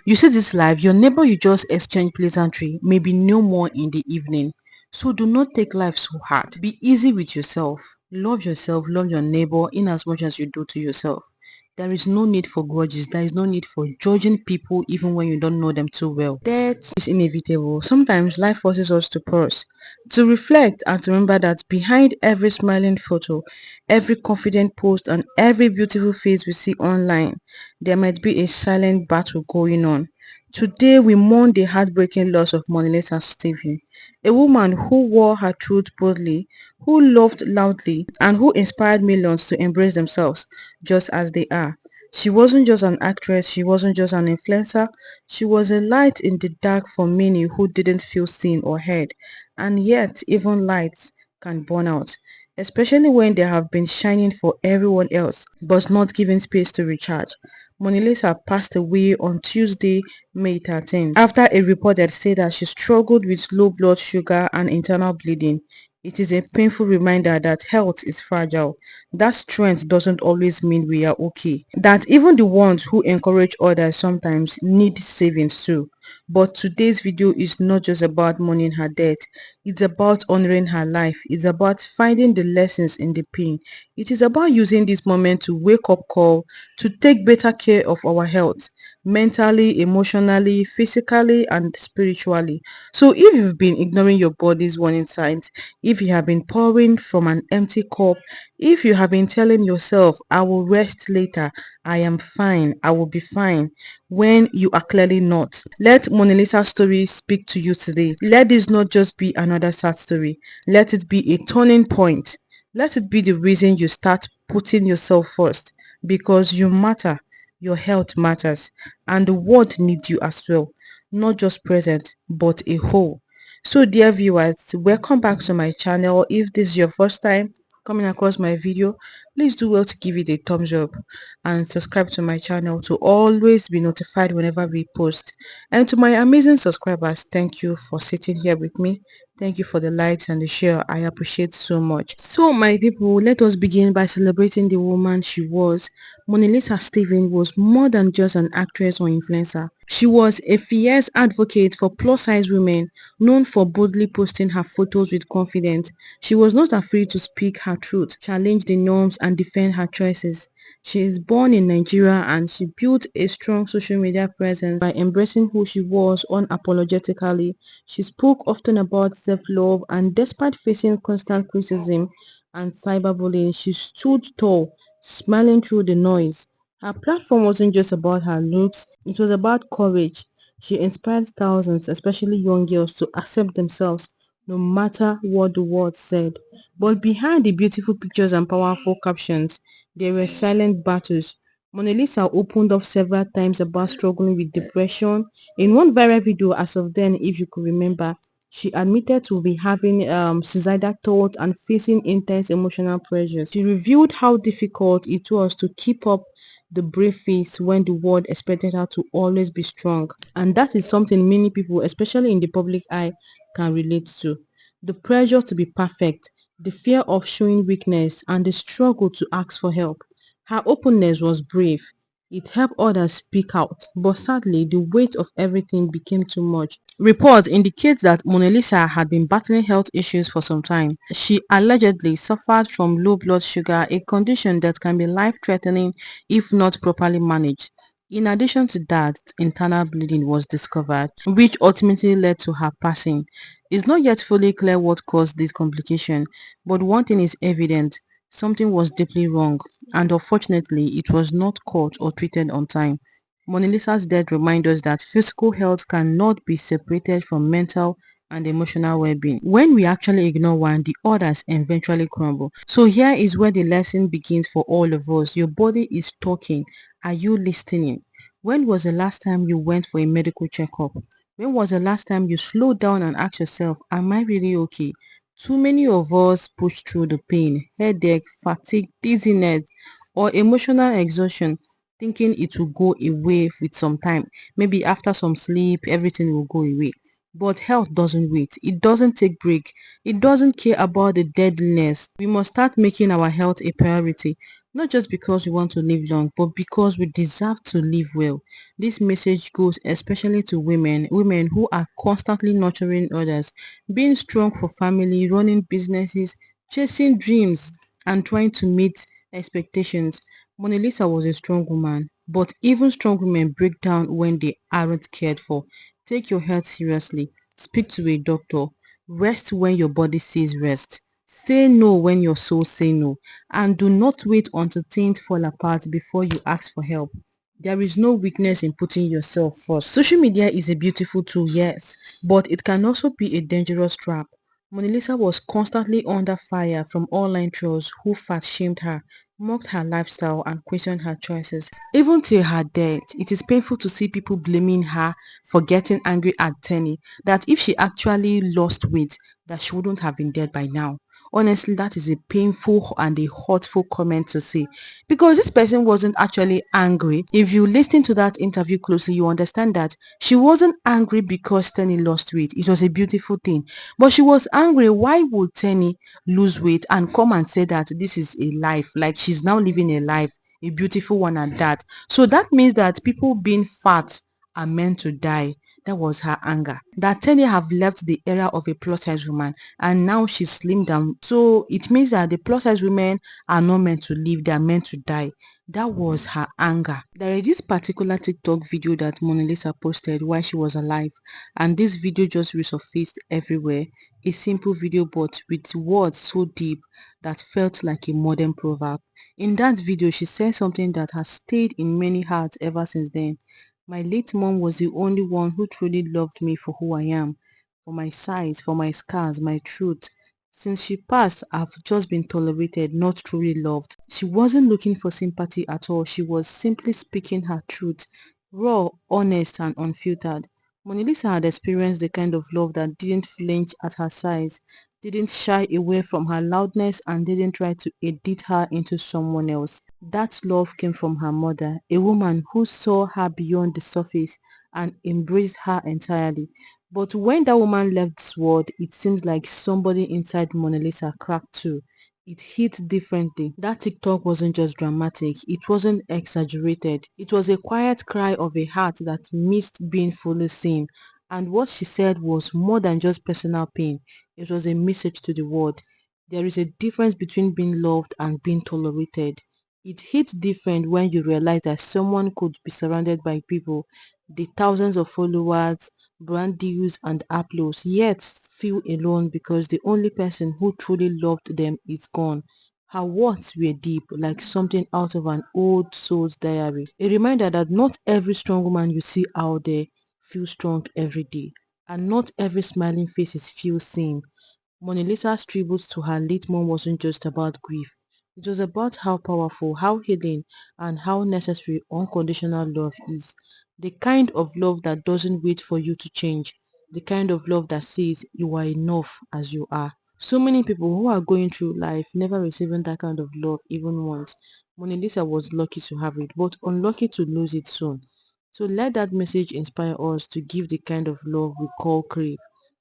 You see this life, your neighbor you just exchange pleasantry, maybe no more in the evening. So do not take life so hard. Be easy with yourself, love your neighbor in as much as you do to yourself. There is no need for grudges. There is no need for judging people even when you don't know them too well. Death is inevitable. Sometimes life forces us to pause, to reflect, and to remember that behind every smiling photo, every confident post, and every beautiful face we see online, there might be a silent battle going on. Today, we mourn the heartbreaking loss of Monalisa Stephen, a woman who wore her truth boldly, who loved loudly, and who inspired millions to embrace themselves just as they are. She wasn't just an actress, she wasn't just an influencer, she was a light in the dark for many who didn't feel seen or heard. And yet, even lights can burn out, especially when they have been shining for everyone else but not given space to recharge. Monalisa passed away on Tuesday, May 13th, after a report that said that she struggled with low blood sugar and internal bleeding. It is a painful reminder that health is fragile, that strength doesn't always mean we are okay, that even the ones who encourage others sometimes need savings too. But today's video is not just about mourning her death, it's about honoring her life, it's about finding the lessons in the pain. It is about using this moment to wake up call, to take better care of our health, mentally, emotionally, physically, and spiritually. So if you've been ignoring your body's warning signs, if you have been pouring from an empty cup, if you have been telling yourself, I will rest later, I am fine, I will be fine, when you are clearly not, let Mona Lisa's story speak to you today. Let this not just be another sad story. Let it be a turning point. Let it be the reason you start putting yourself first, because you matter, your health matters, and the world needs you as well, not just present, but a whole. So dear viewers, welcome back to my channel. If this is your first time coming across my video, please do well to give it a thumbs up and subscribe to my channel to always be notified whenever we post. And to my amazing subscribers, thank you for sitting here with me. Thank you for the likes and the share. I appreciate so much. So my people, let us begin by celebrating the woman she was. Monalisa Stephen was more than just an actress or influencer. She was a fierce advocate for plus-size women, known for boldly posting her photos with confidence. She was not afraid to speak her truth, challenge the norms, and defend her choices. She is born in Nigeria and she built a strong social media presence by embracing who she was unapologetically. She spoke often about self-love, and despite facing constant criticism and cyberbullying, she stood tall, smiling through the noise. Her platform wasn't just about her looks, it was about courage. She inspired thousands, especially young girls, to accept themselves no matter what the world said. But behind the beautiful pictures and powerful captions, there were silent battles. Mona Lisa opened up several times about struggling with depression. In one viral video as of then, if you could remember, she admitted to be having suicidal thoughts and facing intense emotional pressures. She revealed how difficult it was to keep up the brave face when the world expected her to always be strong. And that is something many people, especially in the public eye, can relate to. The pressure to be perfect, the fear of showing weakness, and the struggle to ask for help. Her openness was brave. It helped others speak out, but sadly, the weight of everything became too much. Reports indicate that Mona Lisa had been battling health issues for some time. She allegedly suffered from low blood sugar, a condition that can be life-threatening if not properly managed. In addition to that, internal bleeding was discovered, which ultimately led to her passing. It's not yet fully clear what caused this complication, but one thing is evident: something was deeply wrong, and unfortunately, it was not caught or treated on time. Mona Lisa's death reminds us that physical health cannot be separated from mental and emotional well-being. When we actually ignore one, the others eventually crumble. So here is where the lesson begins for all of us. Your body is talking. Are you listening? When was the last time you went for a medical checkup? When was the last time you slowed down and asked yourself, am I really okay? Too many of us push through the pain, headache, fatigue, dizziness, or emotional exhaustion, thinking it will go away with some time. Maybe after some sleep, everything will go away. But health doesn't wait. It doesn't take break. It doesn't care about the deadliness. We must start making our health a priority, not just because we want to live long, but because we deserve to live well. This message goes especially to women who are constantly nurturing others, being strong for family, running businesses, chasing dreams, and trying to meet expectations. Monalisa was a strong woman, but even strong women break down when they aren't cared for. Take your health seriously. Speak to a doctor. Rest when your body says rest. Say no when your soul say no. And do not wait until things fall apart before you ask for help. There is no weakness in putting yourself first. Social media is a beautiful tool, yes, but it can also be a dangerous trap. Monalisa was constantly under fire from online trolls who fat shamed her, mocked her lifestyle, and questioned her choices. Even till her death, it is painful to see people blaming her for getting angry at Tenny, that if she actually lost weight, that she wouldn't have been dead by now. Honestly, that is a painful and a hurtful comment to say because this person wasn't actually angry. If you listen to that interview closely, you understand that she wasn't angry because Tenny lost weight. It was a beautiful thing. But she was angry. Why would Tenny lose weight and come and say that this is a life? Like she's now living a life, a beautiful one at that. So that means that people being fat are meant to die. That was her anger. That Tenny have left the era of a plus size woman and now she's slimmed down. So it means that the plus size women are not meant to live, they are meant to die. That was her anger. There is this particular TikTok video that Mona Lisa posted while she was alive, and this video just resurfaced everywhere. A simple video, but with words so deep that felt like a modern proverb. In that video, she said something that has stayed in many hearts ever since then. My late mom was the only one who truly loved me for who I am, for my size, for my scars, my truth. Since she passed, I've just been tolerated, not truly loved. She wasn't looking for sympathy at all. She was simply speaking her truth, raw, honest, and unfiltered. Monalisa had experienced the kind of love that didn't flinch at her size, didn't shy away from her loudness, and didn't try to edit her into someone else. That love came from her mother, a woman who saw her beyond the surface and embraced her entirely. But when that woman left this world, it seems like somebody inside Mona Lisa cracked too. It hit differently. That TikTok wasn't just dramatic, it wasn't exaggerated. It was a quiet cry of a heart that missed being fully seen. And what she said was more than just personal pain, it was a message to the world. There is a difference between being loved and being tolerated. It hits different when you realize that someone could be surrounded by people, the thousands of followers, brand deals, and uploads, yet feel alone because the only person who truly loved them is gone. Her words were deep, like something out of an old soul's diary. A reminder that not every strong woman you see out there feels strong every day, and not every smiling face is feel seen. Mona Lisa's tribute to her late mom wasn't just about grief. It was about how powerful, how healing, and how necessary unconditional love is. The kind of love that doesn't wait for you to change. The kind of love that says you are enough as you are. So many people who are going through life never receiving that kind of love even once. Mona Lisa was lucky to have it, but unlucky to lose it soon. So let that message inspire us to give the kind of love we call crave.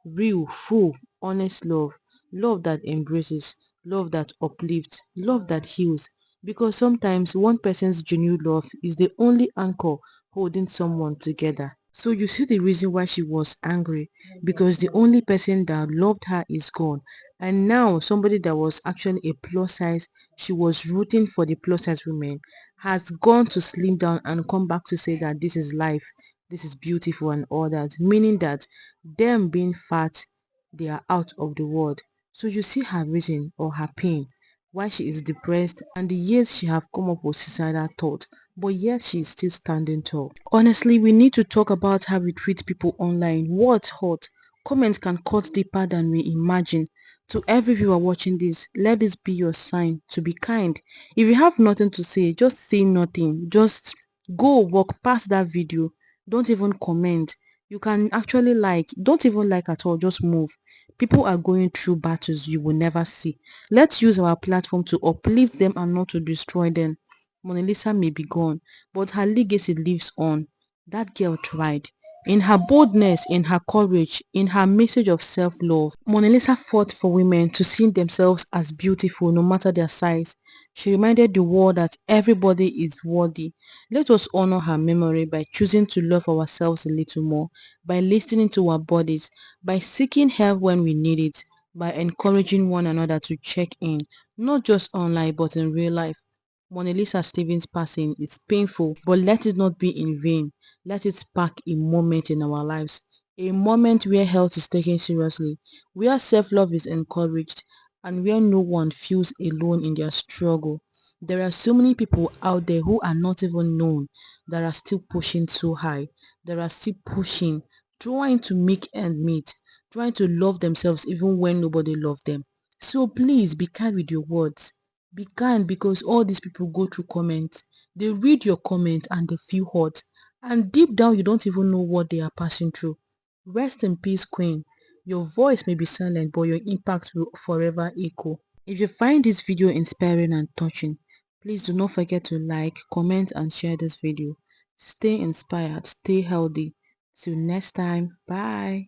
Real, full, honest love. Love that embraces, love that uplifts, love that heals. Because sometimes one person's genuine love is the only anchor holding someone together. So you see the reason why she was angry, because the only person that loved her is gone. And now somebody that was actually a plus size, she was rooting for the plus size women, has gone to slim down and come back to say that this is life, this is beautiful and all that, meaning that them being fat, they are out of the world. So you see her reason or her pain, why she is depressed and the years she have come up with suicidal thought, but yet she is still standing tall. Honestly, we need to talk about how we treat people online. What's hot? Comments can cut deeper than we imagine. To every viewer watching this, let this be your sign to be kind. If you have nothing to say, just say nothing. Just go walk past that video. Don't even comment. You can actually like, don't even like at all, just move. People are going through battles you will never see. Let's use our platform to uplift them and not to destroy them. Mona Lisa may be gone, but her legacy lives on. That girl tried. In her boldness, in her courage, in her message of self-love, Monalisa fought for women to see themselves as beautiful no matter their size. She reminded the world that everybody is worthy. Let us honor her memory by choosing to love ourselves a little more, by listening to our bodies, by seeking help when we need it, by encouraging one another to check in, not just online but in real life. Monalisa Stevens' passing is painful, but let it not be in vain. Let it spark a moment in our lives, a moment where health is taken seriously, where self-love is encouraged, and where no one feels alone in their struggle. There are so many people out there who are not even known that are still pushing so high, that are still pushing, trying to make ends meet, trying to love themselves even when nobody loves them. So please be kind with your words. Be kind, because all these people go through comments. They read your comments and they feel hurt. And deep down, you don't even know what they are passing through. Rest in peace, Queen. Your voice may be silent, but your impact will forever echo. If you find this video inspiring and touching, please do not forget to like, comment, and share this video. Stay inspired, stay healthy. Till next time, bye.